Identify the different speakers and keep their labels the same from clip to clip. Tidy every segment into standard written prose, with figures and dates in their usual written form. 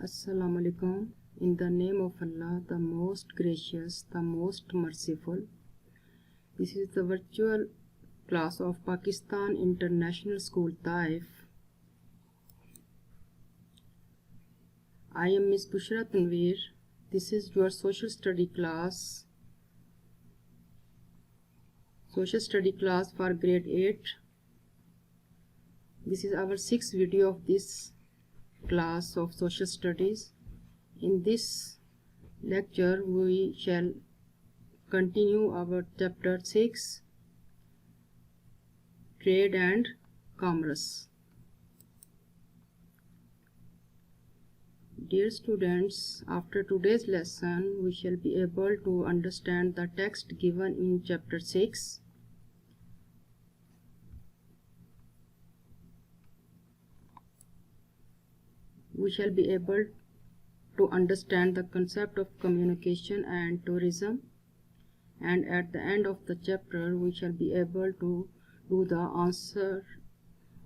Speaker 1: Assalamu alaikum. In the name of Allah, the most gracious, the most merciful. This is the virtual class of Pakistan International School, Taif. I am Miss Bushra Tanveer. This is your social study class. Social study class for grade 8. This is our 6th video of this class of social studies. In this lecture we shall continue our chapter 6, Trade and Commerce. Dear students, after today's lesson we shall be able to understand the text given in chapter 6. We shall be able to understand the concept of communication and tourism, and at the end of the chapter we shall be able to do the answer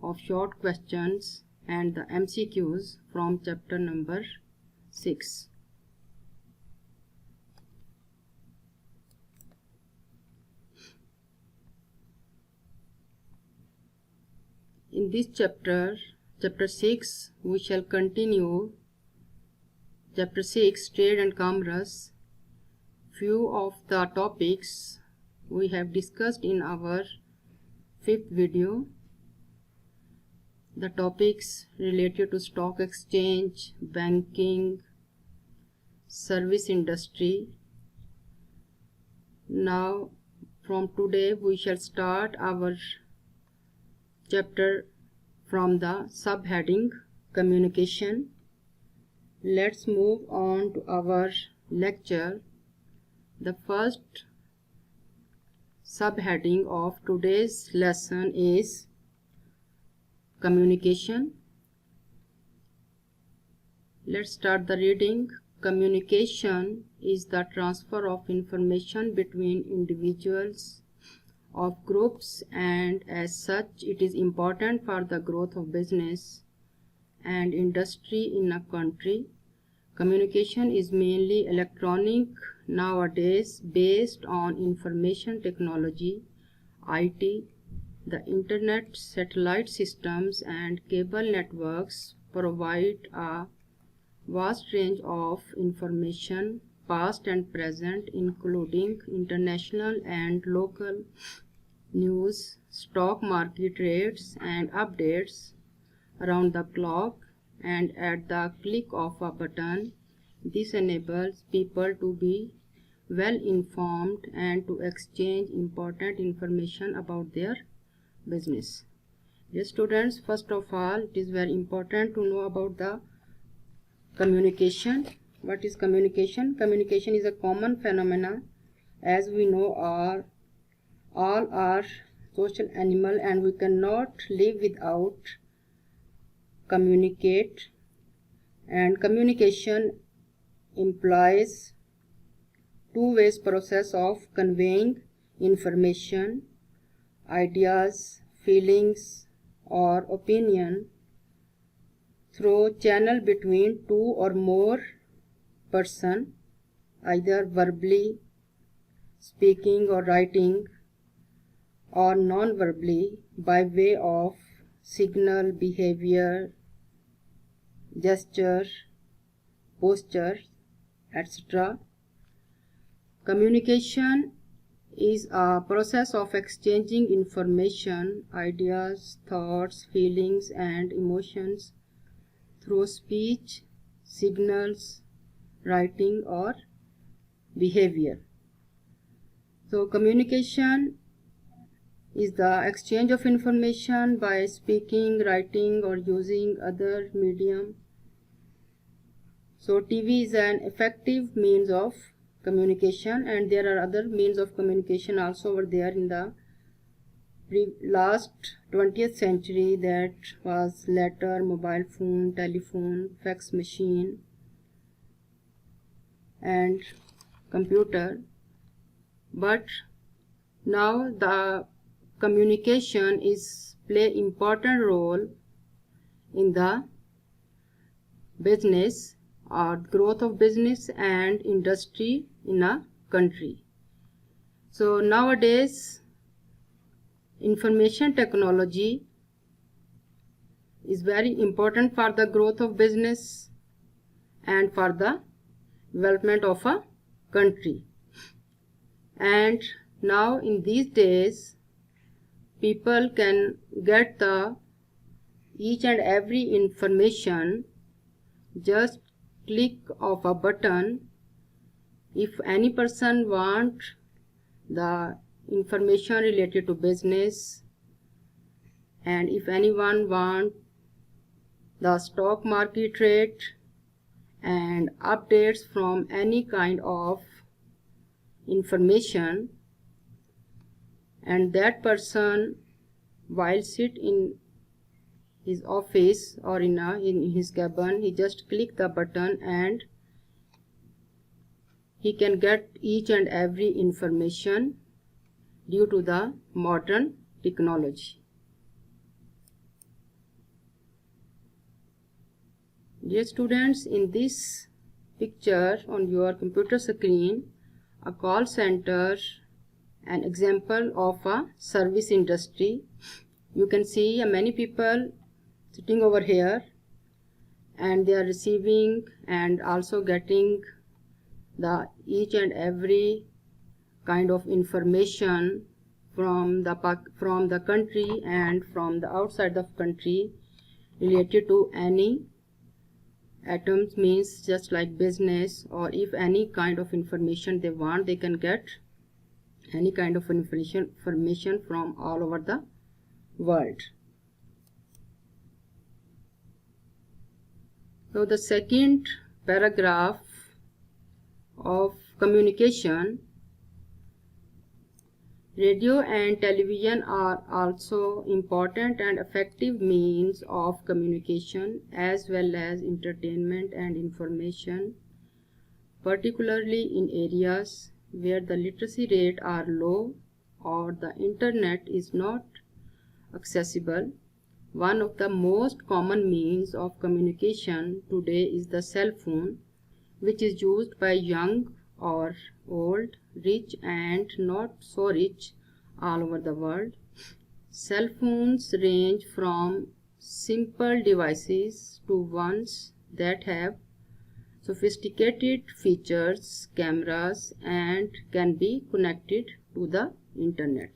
Speaker 1: of short questions and the MCQs from chapter number 6. In this chapter 6, we shall continue chapter 6, Trade and Commerce. Few of the topics we have discussed in our 5th video. The topics related to stock exchange, banking, service industry. Now from today we shall start our chapter from the subheading communication. Let's move on to our lecture. The first subheading of today's lesson is communication. Let's start the reading. Communication is the transfer of information between individuals, of groups, and as such it is important for the growth of business and industry in a country. Communication is mainly electronic nowadays, based on information technology, IT. The internet, satellite systems and cable networks provide a vast range of information, past and present, including international and local news, stock market rates and updates around the clock and at the click of a button. This enables people to be well informed and to exchange important information about their business. Dear students, first of all, it is very important to know about the communication. What is communication? Communication is a common phenomenon. As we know, all are social animal and we cannot live without communicate, and communication implies two-way process of conveying information, ideas, feelings or opinion through channel between two or more person, either verbally speaking or writing, or non-verbally by way of signal, behavior, gesture, posture, etc. Communication is a process of exchanging information, ideas, thoughts, feelings and emotions through speech, signals, writing or behavior. So communication is the exchange of information by speaking, writing or using other medium. So TV is an effective means of communication, and there are other means of communication also over there in the last 20th century, that was letter, mobile phone, telephone, fax machine and computer. But now the communication is play important role in the business, growth of business and industry in a country. So nowadays information technology is very important for the growth of business and for the development of a country. And now in these days people can get the each and every information just click of a button. If any person want the information related to business, and if anyone want the stock market rate and updates from any kind of information, and that person while sit in his office or in his cabin, he just click the button and he can get each and every information due to the modern technology. Dear students, in this picture on your computer screen, a call center, an example of a service industry. You can see many people sitting over here, and they are receiving and also getting the each and every kind of information from the country and from the outside of country related to any items, means just like business, or if any kind of information they want, they can get any kind of information from all over the world. So the second paragraph of communication, radio and television are also important and effective means of communication as well as entertainment and information, particularly in areas where the literacy rate are low or the internet is not accessible. One of the most common means of communication today is the cell phone, which is used by young or old, rich and not so rich all over the world. Cell phones range from simple devices to ones that have sophisticated features, cameras, and can be connected to the internet.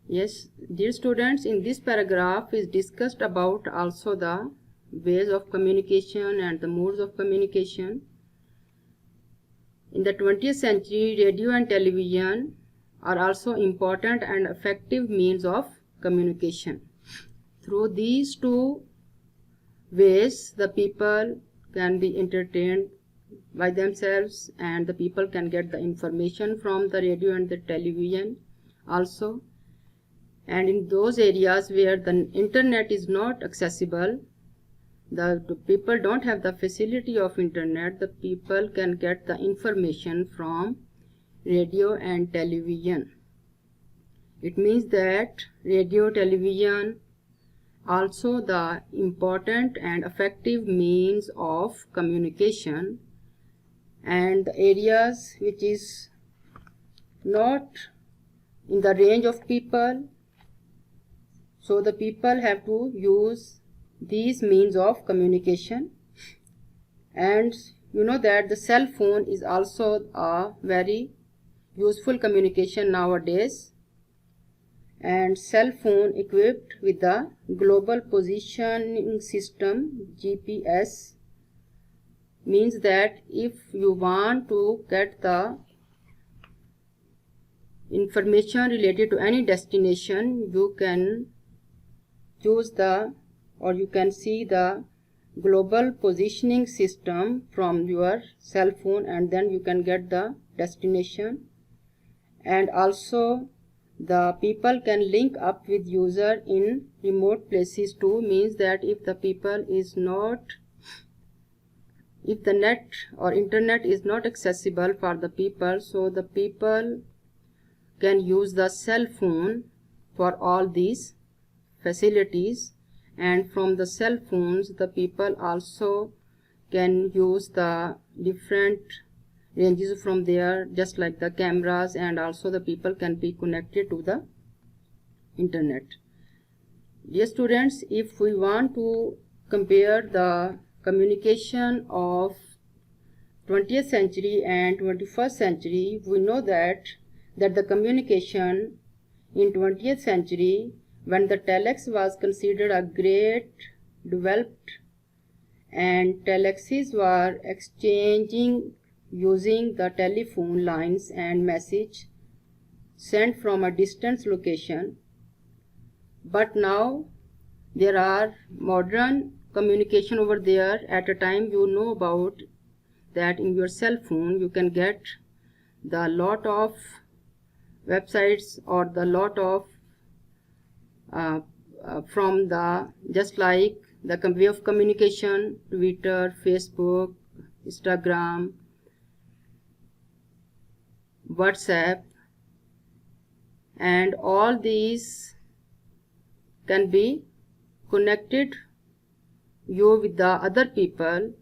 Speaker 1: Yes, dear students, in this paragraph is discussed about also the ways of communication and the modes of communication. In the 20th century, radio and television are also important and effective means of communication. Through these two ways, the people can be entertained by themselves, and the people can get the information from the radio and the television also. And in those areas where the internet is not accessible, the people don't have the facility of internet, the people can get the information from radio and television. It means that radio, television also the important and effective means of communication, and the areas which is not in the range of people, so the people have to use these means of communication. And you know that the cell phone is also a very useful communication nowadays, and cell phone equipped with the global positioning system GPS means that if you want to get the information related to any destination, you can choose the, or you can see the global positioning system from your cell phone, and then you can get the destination. And also the people can link up with user in remote places too, means that if the people is not, if the net or internet is not accessible for the people, so the people can use the cell phone for all these facilities. And from the cell phones the people also can use the different ranges from there, just like the cameras, and also the people can be connected to the internet. Dear students, if we want to compare the communication of 20th century and 21st century, we know that the communication in 20th century, when the telex was considered a great developed and telexes were exchanging using the telephone lines and message sent from a distant location. But now there are modern communication over there. At a time, you know about that in your cell phone you can get the lot of websites or the lot of from the just like the way of communication, Twitter, Facebook, Instagram, WhatsApp, and all these can be connected you with the other people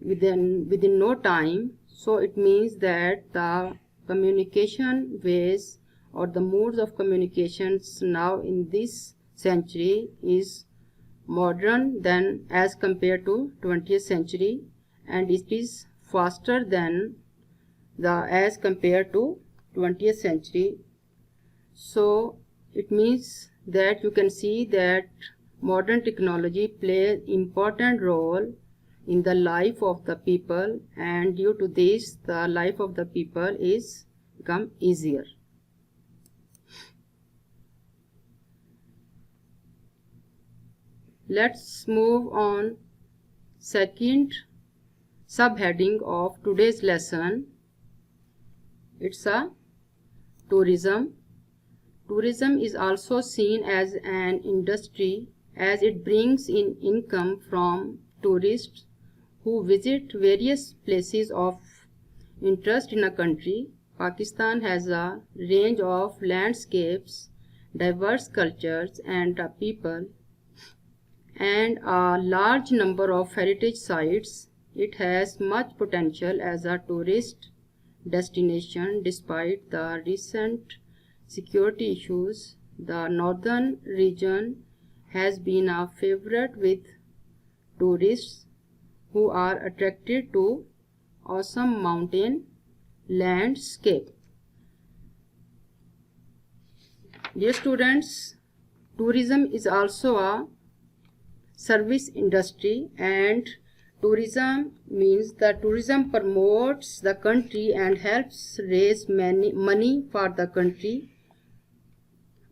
Speaker 1: within no time. So it means that the communication ways or the modes of communications now in this century is modern than as compared to 20th century, and it is faster than the as compared to 20th century. So it means that you can see that modern technology plays important role in the life of the people, and due to this the life of the people is become easier. Let's move on second subheading of today's lesson. It's a tourism. Tourism is also seen as an industry as it brings in income from tourists who visit various places of interest in a country. Pakistan has a range of landscapes, diverse cultures and people, and a large number of heritage sites. It has much potential as a tourist destination despite the recent security issues. The northern region has been a favorite with tourists who are attracted to awesome mountain landscape. Dear students, tourism is also a service industry, and tourism means that tourism promotes the country and helps raise money for the country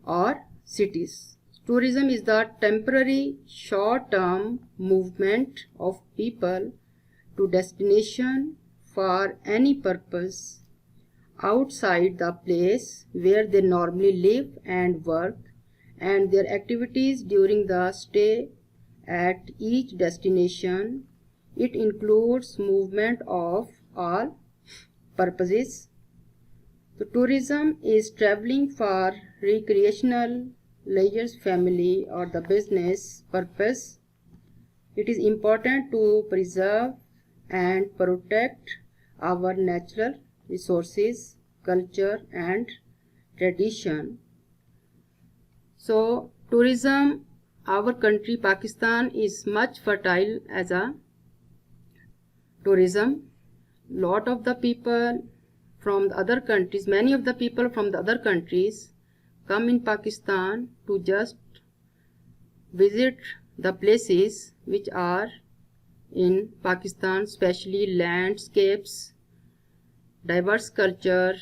Speaker 1: or cities. Tourism is the temporary short-term movement of people to destination for any purpose outside the place where they normally live and work, and their activities during the stay at each destination. It includes movement of all purposes. So tourism is traveling for recreational, leisure, family or the business purpose. It is important to preserve and protect our natural resources, culture and tradition. So tourism, our country Pakistan is much fertile as a tourism. Lot of the people from the other countries, many of the people from the other countries come in Pakistan to just visit the places which are in Pakistan, especially landscapes, diverse culture,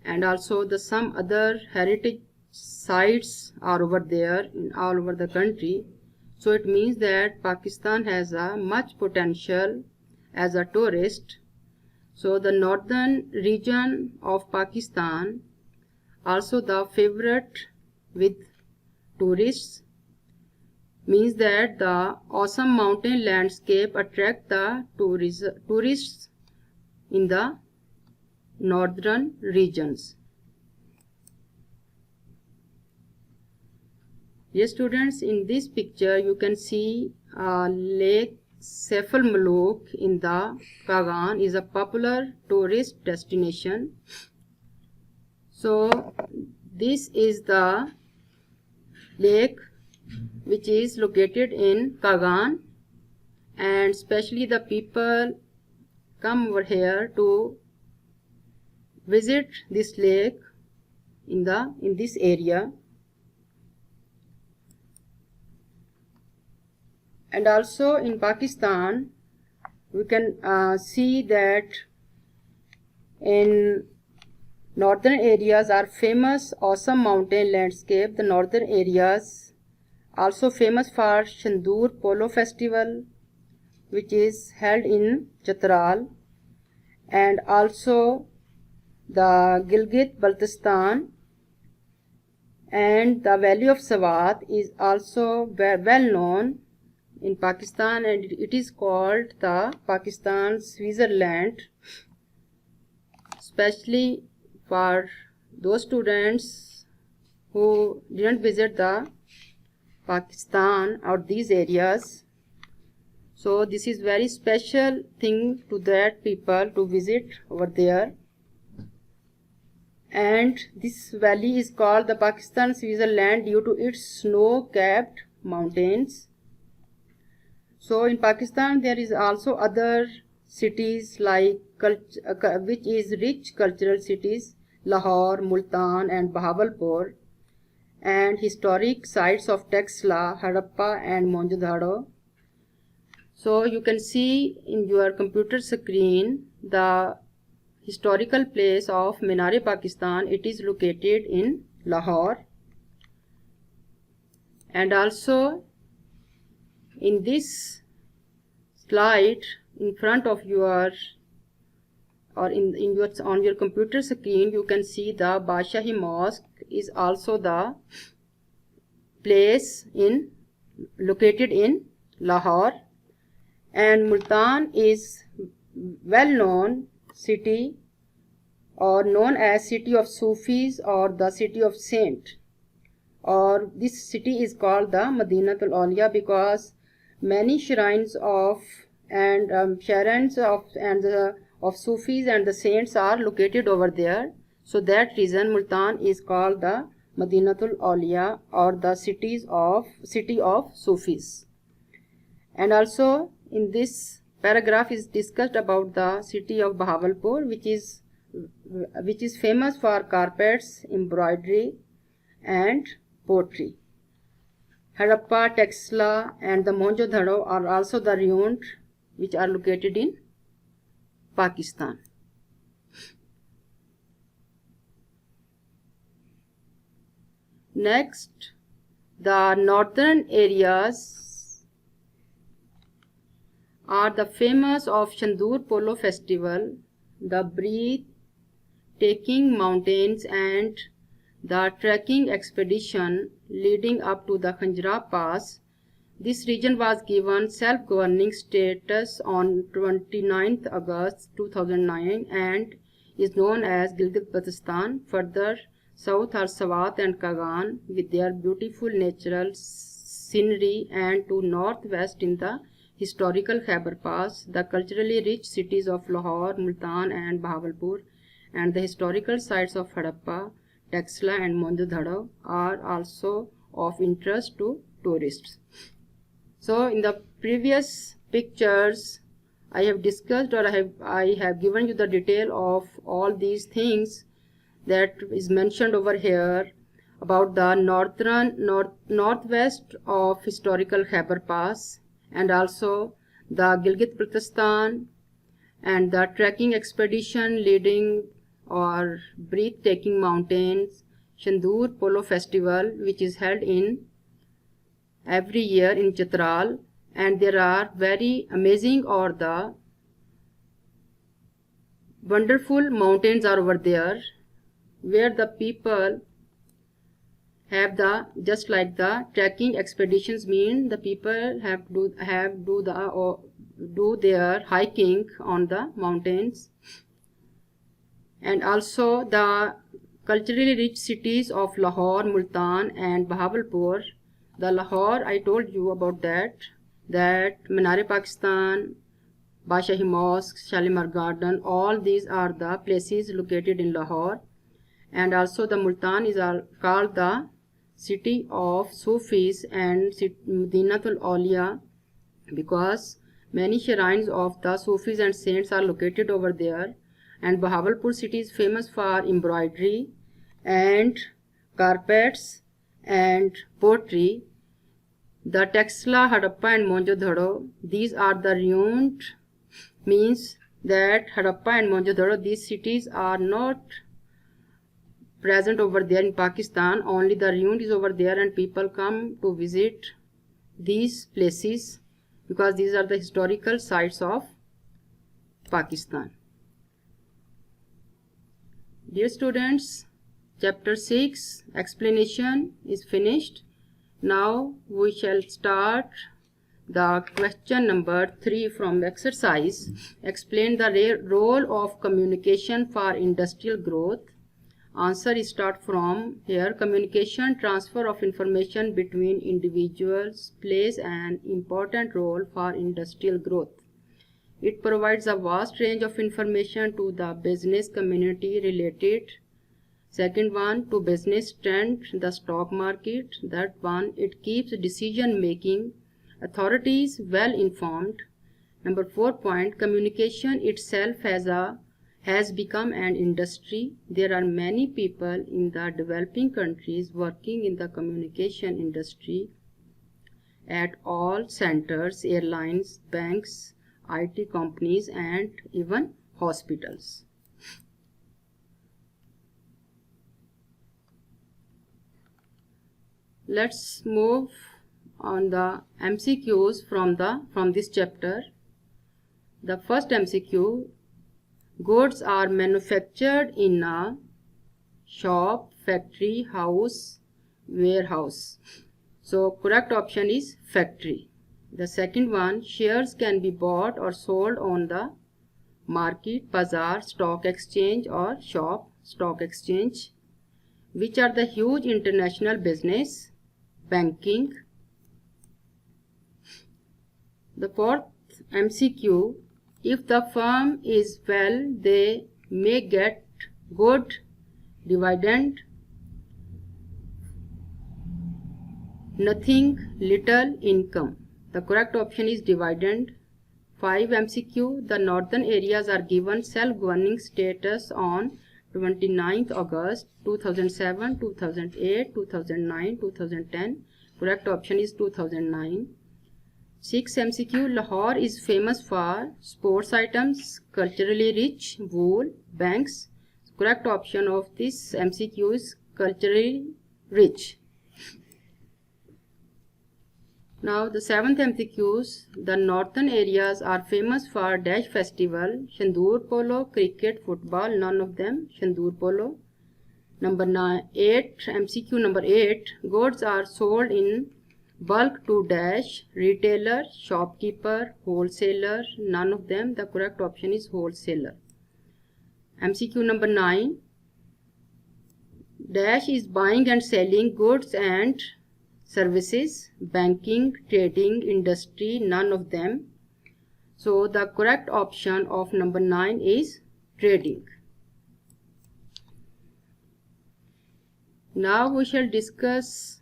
Speaker 1: and also the some other heritage sites are over there in all over the country. So it means that Pakistan has a much potential as a tourist. So the northern region of Pakistan also the favorite with tourists, means that the awesome mountain landscape attract the tourists in the northern regions. Yes students, in this picture you can see Lake Saif al-Muluk in the Kagan is a popular tourist destination. So this is the lake which is located in Kagan, and especially the people come over here to visit this lake in this area. And also in Pakistan we can see that in northern areas are famous awesome mountain landscape. The northern areas also famous for Shandur Polo Festival, which is held in Chitral, and also the Gilgit-Baltistan and the Valley of Swat is also well known in Pakistan, and it is called the Pakistan Switzerland, especially for those students who didn't visit the Pakistan or these areas. So this is very special thing to that people to visit over there. And this valley is called the Pakistan Switzerland due to its snow-capped mountains. So in Pakistan there is also other cities like which is rich cultural cities, Lahore, Multan and Bahawalpur, and historic sites of Taxila, Harappa and Mohenjo-daro. So you can see in your computer screen the historical place of Minar-e Pakistan. It is located in Lahore. And also in this slide in front of your or on your computer screen you can see the Badshahi Mosque is also the place located in Lahore. And Multan is well known city or known as city of Sufis or the city of saint, or this city is called the Madinatul Awliya because many shrines of Sufis and the saints are located over there. So that reason Multan is called the Madinatul Awliya or the city of Sufis. And also in this paragraph is discussed about the city of Bahawalpur, which is famous for carpets, embroidery and pottery. Harappa, Taxila and the Mohenjo-daro are also the ruins which are located in Pakistan. Next, the northern areas are the famous of Shandur Polo Festival, the breathtaking mountains and the trekking expedition leading up to the Khanjra Pass. This region was given self-governing status on 29th August 2009 and is known as Gilgit-Baltistan. Further south are Swat and Kagan with their beautiful natural scenery, and to northwest in the historical Khyber Pass, the culturally rich cities of Lahore, Multan and Bahawalpur, and the historical sites of Harappa, Taxila and Mohenjo-daro are also of interest to tourists. So in the previous pictures I have discussed, or I have given you the detail of all these things that is mentioned over here about the northwest of historical Khyber Pass, and also the Gilgit-Baltistan and the trekking expedition leading or breathtaking mountains, Shandur Polo Festival which is held in every year in Chitral, and there are very amazing or the wonderful mountains are over there where the people have just like the trekking expeditions mean the people do their hiking on the mountains. And also the culturally rich cities of Lahore, Multan and Bahawalpur The Lahore, I told you about that Minar-e-Pakistan, Bashahi Mosque, Shalimar Garden, all these are the places located in Lahore. And also the Multan is called the city of Sufis and Madinatul Awliya, because many shrines of the Sufis and saints are located over there. And Bahawalpur city is famous for embroidery and carpets and pottery. The Texla, Harappa and Mohenjo-daro, these are the ruined, means that Harappa and Mohenjo-daro, these cities are not present over there in Pakistan, only the ruined is over there, and people come to visit these places because these are the historical sites of Pakistan. Dear students, chapter 6 explanation is finished. Now we shall start the question number 3 from the exercise. Explain the role of communication for industrial growth. Answer is start from here. Communication, transfer of information between individuals, plays an important role for industrial growth. It provides a vast range of information to the business community related. Second one, to business trend, the stock market. That one, it keeps decision making authorities well informed. Number 4 point, communication itself has become an industry. There are many people in the developing countries working in the communication industry at all centers, airlines, banks, IT companies, and even hospitals. Let's move on the MCQs from this chapter. The first MCQ, goods are manufactured in a shop, factory, house, warehouse. So correct option is factory. The second one, shares can be bought or sold on the market, bazaar, stock exchange, or shop, stock exchange. Which are the huge international business? Banking. The fourth MCQ, if the firm is well, they may get good dividend, nothing, little income. The correct option is dividend. 5 MCQ, the northern areas are given self-governing status on 29th August 2007, 2008, 2009, 2010. Correct option is 2009. 6 MCQ, Lahore is famous for sports items, culturally rich, wool, banks. Correct option of this MCQ is culturally rich. Now the 7th MCQs, the northern areas are famous for dash festival, Shandur polo, cricket, football, none of them, Shandur polo. Number 8, MCQ number 8, goods are sold in bulk to dash, retailer, shopkeeper, wholesaler, none of them, the correct option is wholesaler. MCQ number 9, dash is buying and selling goods and services, banking, trading, industry, none of them. So the correct option of number 9 is trading. Now we shall discuss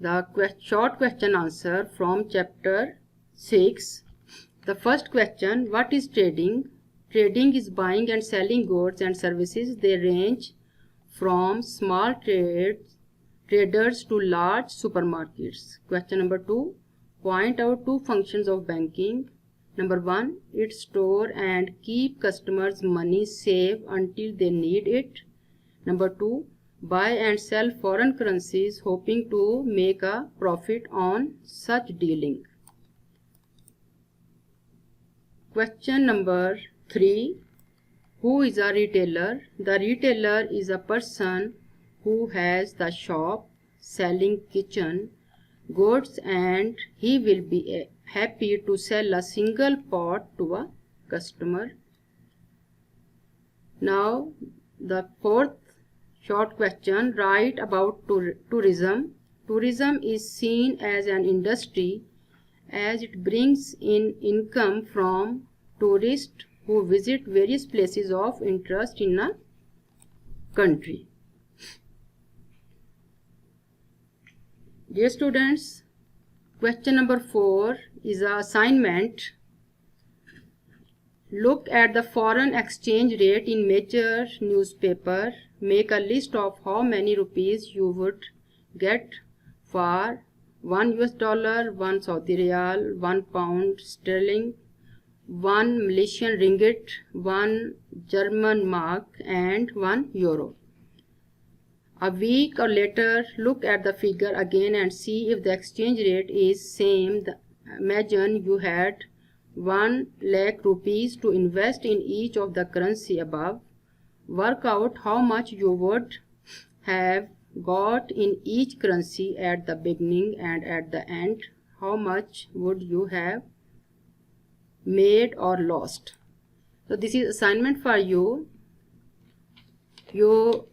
Speaker 1: the short question answer from chapter 6. The first question, what is trading? Trading is buying and selling goods and services. They range from small traders to large supermarkets. Question number 2, point out 2 functions of banking. Number 1, it store and keep customers' money safe until they need it. Number 2, buy and sell foreign currencies hoping to make a profit on such dealing. Question number 3, who is a retailer? The retailer is a person who has the shop selling kitchen goods, and he will be happy to sell a single pot to a customer. Now the fourth short question, write about tourism. Tourism is seen as an industry as it brings in income from tourists who visit various places of interest in a country. Dear students, question number 4 is an assignment. Look at the foreign exchange rate in major newspaper. Make a list of how many rupees you would get for 1 US dollar, 1 Saudi Riyal, 1 pound sterling, 1 Malaysian ringgit, 1 German mark and 1 euro. A week or later, look at the figure again and see if the exchange rate is same. Imagine you had 1 lakh rupees to invest in each of the currency above. Work out how much you would have got in each currency at the beginning and at the end. How much would you have made or lost? So this is assignment for you. You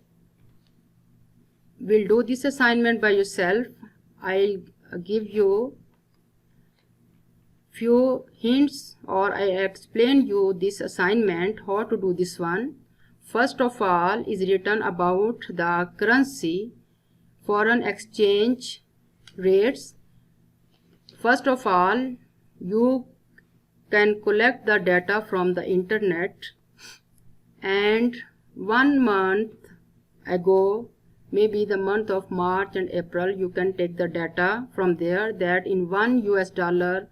Speaker 1: will do this assignment by yourself. I'll give you few hints or I explain you this assignment how to do this one. First of all is written about the currency, foreign exchange rates. First of all, you can collect the data from the internet, and 1 month ago, maybe the month of March and April, you can take the data from there that in 1 US dollar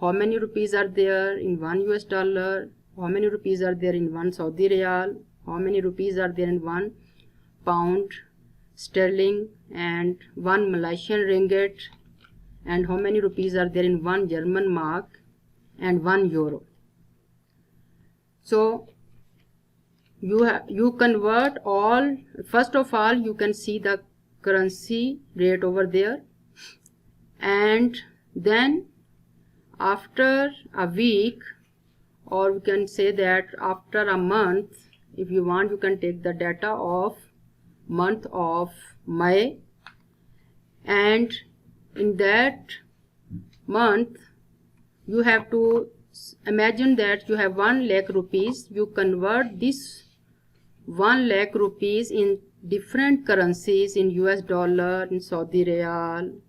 Speaker 1: how many rupees are there in 1 US dollar, how many rupees are there in 1 Saudi Riyal, how many rupees are there in 1 pound sterling and 1 Malaysian ringgit, and how many rupees are there in 1 German mark and 1 euro. So you convert all. First of all, you can see the currency rate over there, and then after a week, or we can say that after a month, if you want, you can take the data of month of May, and in that month you have to imagine that you have 1 lakh rupees. You convert this 1 lakh rupees in different currencies, in US dollar, in Saudi Riyal,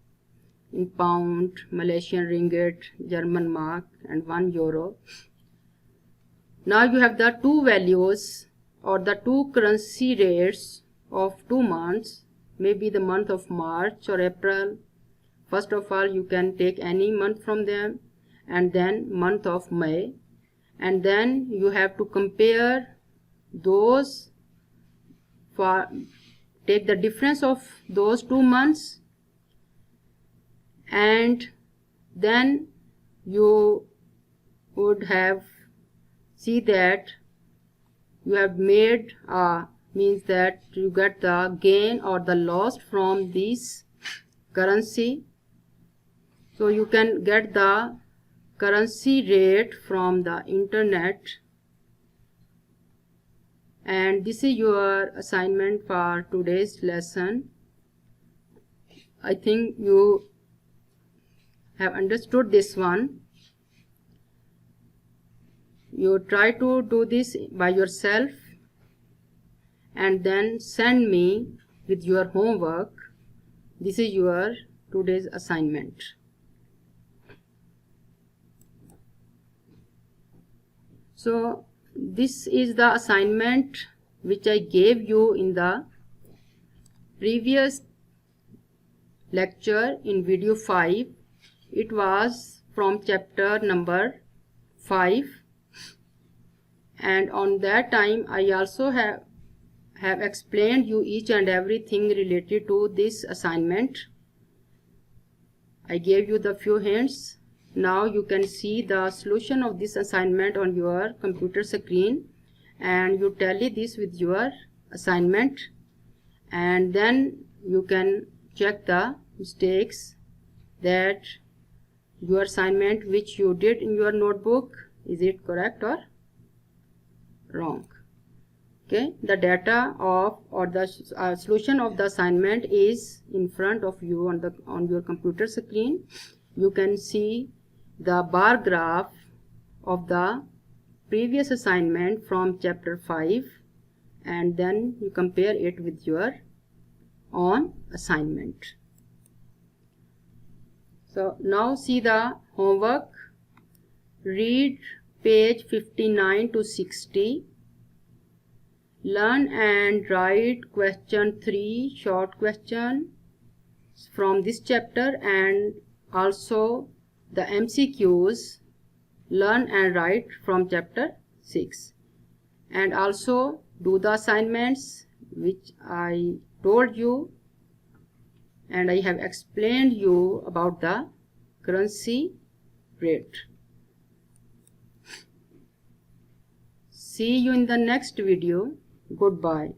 Speaker 1: in pound, Malaysian ringgit, German mark and 1 euro. Now you have the two values or the two currency rates of 2 months, maybe the month of March or April. First of all, you can take any month from them, and then month of May, and then you have to compare those, for take the difference of those 2 months, and then you would have see that you have made means that you get the gain or the loss from this currency. So you can get the currency rate from the internet, and this is your assignment for today's lesson. I think you have understood this one. You try to do this by yourself and then send me with your homework. This is your today's assignment. So this is the assignment which I gave you in the previous lecture in video 5. It was from chapter number 5, and on that time I also have explained you each and everything related to this assignment. I gave you the few hints. Now you can see the solution of this assignment on your computer screen, and you tally this with your assignment, and then you can check the mistakes that your assignment which you did in your notebook, is it correct or wrong. Okay, the data of or the solution of the assignment is in front of you on your computer screen. You can see the bar graph of the previous assignment from chapter 5, and then you compare it with your own assignment. So now see the homework. Read page 59 to 60. Learn and write question 3 short question from this chapter, and also the MCQs. Learn and write from chapter 6, and also do the assignments which I told you, and I have explained you about the currency rate. See you in the next video. Goodbye.